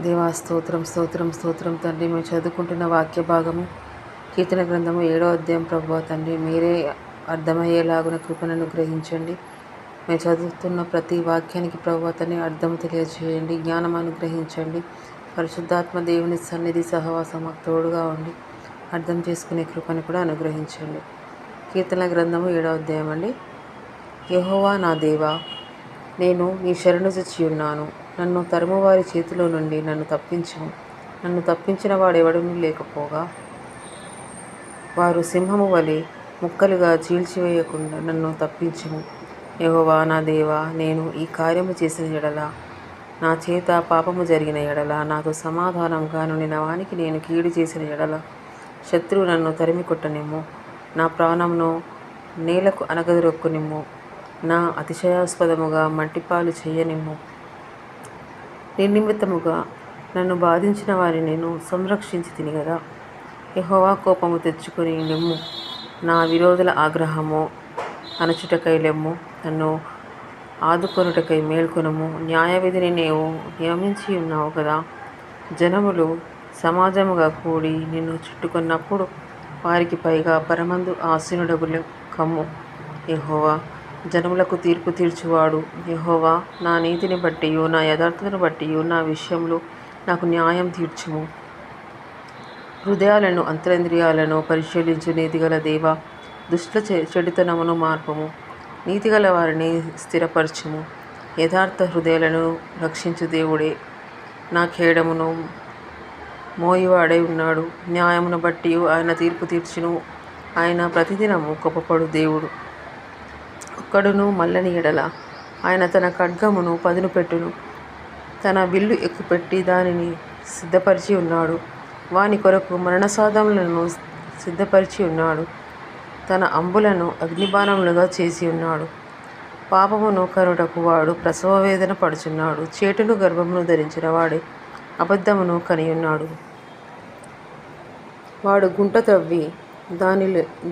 దేవా స్తోత్రం స్తోత్రం స్తోత్రం తండ్రి. మేము చదువుకుంటున్న వాక్య భాగము కీర్తన గ్రంథము 7వ అధ్యాయం. ప్రభువా తండ్రి, మీరే అర్థమయ్యేలాగున కృపను అనుగ్రహించండి. మేము చదువుతున్న ప్రతి వాక్యానికి ప్రభువా తండ్రి అర్థం తెలియజేయండి, జ్ఞానం అనుగ్రహించండి. పరిశుద్ధాత్మ దేవుని సన్నిధి సహవాసం మాకు తోడుగా ఉండి అర్థం చేసుకునే కృపను కూడా అనుగ్రహించండి. కీర్తన గ్రంథము 7వ అధ్యాయం అండి. యెహోవా నా దేవా, నేను నీ శరణు చొచ్చి ఉన్నాను. నన్ను తరుమువారి చేతిలో నుండి నన్ను తప్పించుము. నన్ను తప్పించిన వాడెవడనూ లేకపోగా వారు సింహము వలె ముక్కలుగా చీల్చివేయకుండా నన్ను తప్పించుము. యెహోవా నా దేవా, నేను ఈ కార్యము చేసిన ఎడల, నా చేత పాపము జరిగిన ఎడల, నాతో సమాధానంగా నుండిన వానికి నేను కీడు చేసిన ఎడల, శత్రువు నన్ను తరిమి కొట్టనిమ్ము. నా ప్రాణమును నేలకు అనగదొరక్కునిమ్ము. నా అతిశయాస్పదముగా మట్టిపాలు చేయనిమ్ము. నీ నిమిత్తముగా నన్ను బాధించిన వారిని నేను సంరక్షించి తిని కదా. యెహోవా కోపము తెచ్చుకొని లెమ్ము. నా విరోధుల ఆగ్రహము అణచుటకై లెమ్ము. నన్ను ఆదుకొనుటకై మేల్కొనుము. న్యాయవిధిని నీవు నియమించి ఉన్నావు కదా. జనములు సమాజముగా కూడి నిన్ను చుట్టుకున్నప్పుడు వారికి పైగా పరమందు ఆసీనుడగు కమ్ము. యెహోవా జనములకు తీర్పు తీర్చువాడు. యెహోవా నా నీతిని బట్టియు నా యథార్థతను బట్టియు నా విషయంలో నాకు న్యాయం తీర్చుము. హృదయాలను అంతరింద్రియాలను పరిశీలించు నీతిగల దేవా, దుష్టుల చెడుతనమును మార్పము. నీతిగల వారిని స్థిరపరచుము. యథార్థ హృదయాలను రక్షించు దేవుడే నా ఖేడమును మోయివాడై ఉన్నాడు. న్యాయమును బట్టియు ఆయన తీర్పు తీర్చును. ఆయన ప్రతిదినము కోపపడు దేవుడు. ఒక్కడును మల్లని ఎడల ఆయన తన ఖడ్గమును పదును పెట్టును. తన విల్లు ఎక్కుపెట్టి దానిని సిద్ధపరిచి ఉన్నాడు. వాని కొరకు మరణసాధములను సిద్ధపరిచి ఉన్నాడు. తన అంబులను అగ్నిబాణములుగా చేసి ఉన్నాడు. పాపమును కనుటకు వాడు ప్రసవ వేదన పడుచున్నాడు. చేటును గర్భమును ధరించిన వాడే అబద్ధమును కనియున్నాడు. వాడు గుంట త్రవ్వి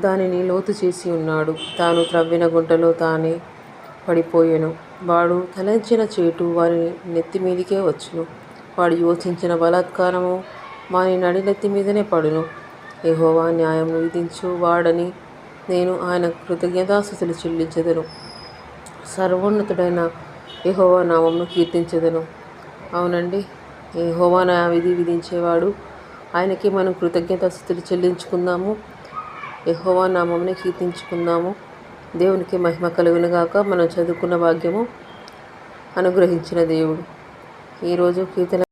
దానిని లోతు చేసి ఉన్నాడు. తాను త్రవ్విన గుంటలో తానే పడిపోయెను. వాడు తలంచిన చేటు వారి నెత్తి మీదికే వచ్చును. వాడు యోచించిన బలాత్కారము వాని నడినెత్తి మీదనే పడును. యెహోవా న్యాయమును విధించు వాడని నేను ఆయన కృతజ్ఞతాస్తుతులు చెల్లించెదను. సర్వోన్నతుడైన యెహోవా నామమును కీర్తించెదను. అవునండి, యెహోవా న్యాయ విధి విధించేవాడు. ఆయనకి మనం కృతజ్ఞతాస్తుతులు చెల్లించుకుందాము. యెహోవా నామమునే కీర్తించుకుందాము. దేవునికి మహిమ కలుగును గాక. మనం చదువుకున్న భాగ్యము అనుగ్రహించిన దేవుడు. ఈరోజు కీర్తన